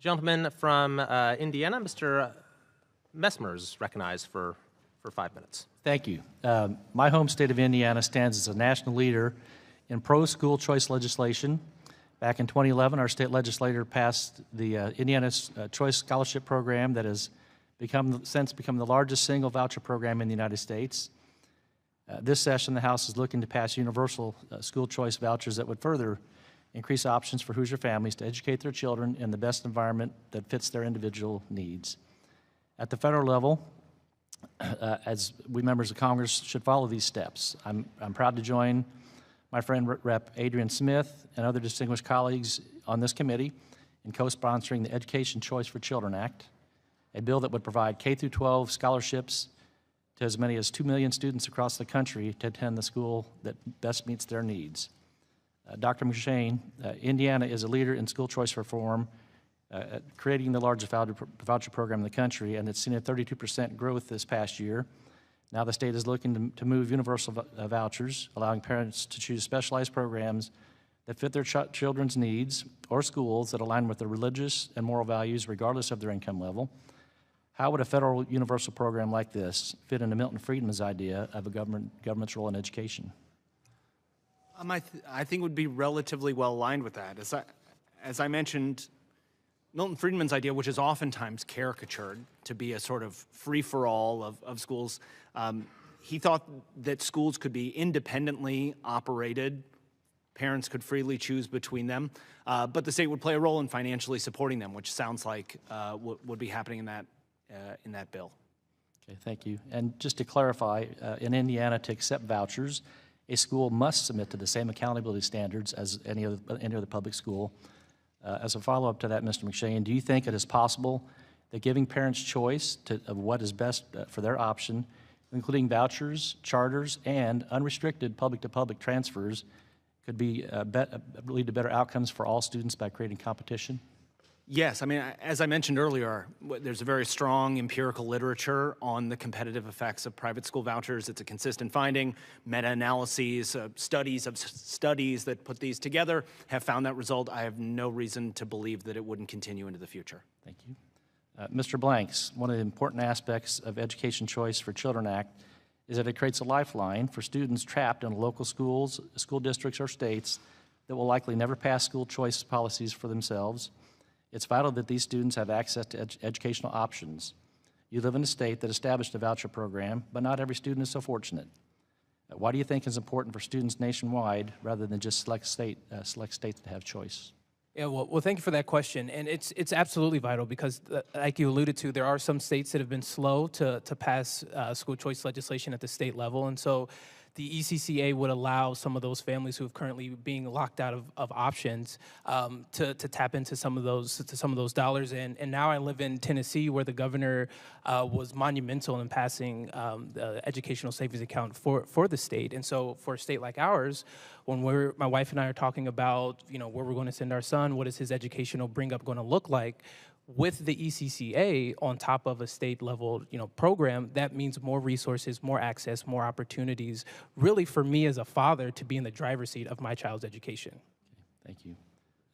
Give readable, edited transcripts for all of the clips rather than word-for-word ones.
Gentleman from Indiana, Mr. Messmer is recognized for 5 minutes. Thank you. My home state of Indiana stands as a national leader in pro-school choice legislation. Back in 2011, our state legislature passed the Indiana Choice Scholarship Program that has since become the largest single voucher program in the United States. This session, the House is looking to pass universal school choice vouchers that would further increase options for Hoosier families to educate their children in the best environment that fits their individual needs. At the federal level, as we members of Congress should follow these steps. I'm proud to join my friend Rep. Adrian Smith and other distinguished colleagues on this committee in co-sponsoring the Education Choice for Children Act, a bill that would provide K-12 scholarships to as many as 2 million students across the country to attend the school that best meets their needs. Dr. McShane, Indiana is a leader in school choice reform, creating the largest voucher program in the country, and it's seen a 32% growth this past year. Now the state is looking to move universal vouchers, allowing parents to choose specialized programs that fit their children's needs or schools that align with their religious and moral values regardless of their income level. How would a federal universal program like this fit into Milton Friedman's idea of a government's role in education? I think would be relatively well aligned with that. As I mentioned, Milton Friedman's idea, which is oftentimes caricatured to be a sort of free-for-all of schools, he thought that schools could be independently operated, parents could freely choose between them, but the state would play a role in financially supporting them, which sounds like would be happening in that bill. Okay, thank you. And just to clarify, in Indiana, to accept vouchers, a school must submit to the same accountability standards as any other public school. As a follow-up to that, Mr. McShane, do you think it is possible that giving parents choice of what is best for their option, including vouchers, charters, and unrestricted public-to-public transfers, could lead to better outcomes for all students by creating competition? Yes, I mean, as I mentioned earlier, there's a very strong empirical literature on the competitive effects of private school vouchers. It's a consistent finding. Meta-analyses, studies that put these together have found that result. I have no reason to believe that it wouldn't continue into the future. Thank you. Mr. Blanks, one of the important aspects of Education Choice for Children Act is that it creates a lifeline for students trapped in local schools, school districts, or states that will likely never pass school choice policies for themselves. It's vital that these students have access to educational options. You live in a state that established a voucher program, but not every student is so fortunate. Why do you think it's important for students nationwide rather than just select states to have choice? Yeah, well, thank you for that question. And it's absolutely vital because, like you alluded to, there are some states that have been slow to pass school choice legislation at the state level. And so the ECCA would allow some of those families who are currently being locked out of options to tap into some of those dollars. And now I live in Tennessee, where the governor was monumental in passing the educational savings account for the state. And so for a state like ours, when my wife and I are talking about where we're going to send our son, what is his educational bring up going to look like, with the ECCA on top of a state-level program, that means more resources, more access, more opportunities, really for me as a father to be in the driver's seat of my child's education. Okay, thank you.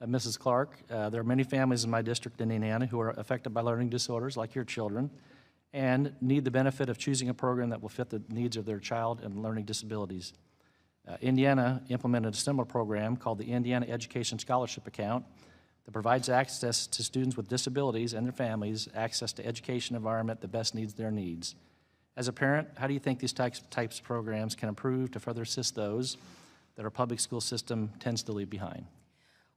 Mrs. Clark, there are many families in my district in Indiana who are affected by learning disorders like your children and need the benefit of choosing a program that will fit the needs of their child and learning disabilities. Indiana implemented a similar program called the Indiana Education Scholarship Account that provides access to students with disabilities and their families access to education environment that best needs their needs. As a parent, how do you think these types of programs can improve to further assist those that our public school system tends to leave behind?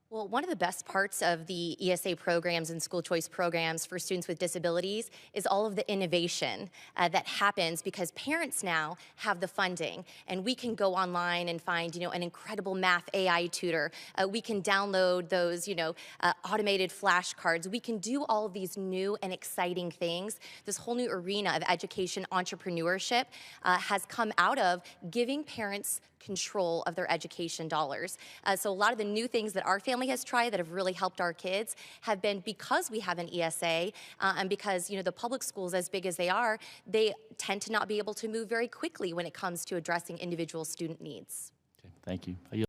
Well, one of the best parts of the ESA programs and school choice programs for students with disabilities is all of the innovation that happens because parents now have the funding, and we can go online and find, an incredible math AI tutor. We can download those, automated flashcards. We can do all of these new and exciting things. This whole new arena of education entrepreneurship has come out of giving parents control of their education dollars. So a lot of the new things that our family has tried that have really helped our kids have been because we have an ESA and because the public schools, as big as they are, they tend to not be able to move very quickly when it comes to addressing individual student needs. Okay, thank you.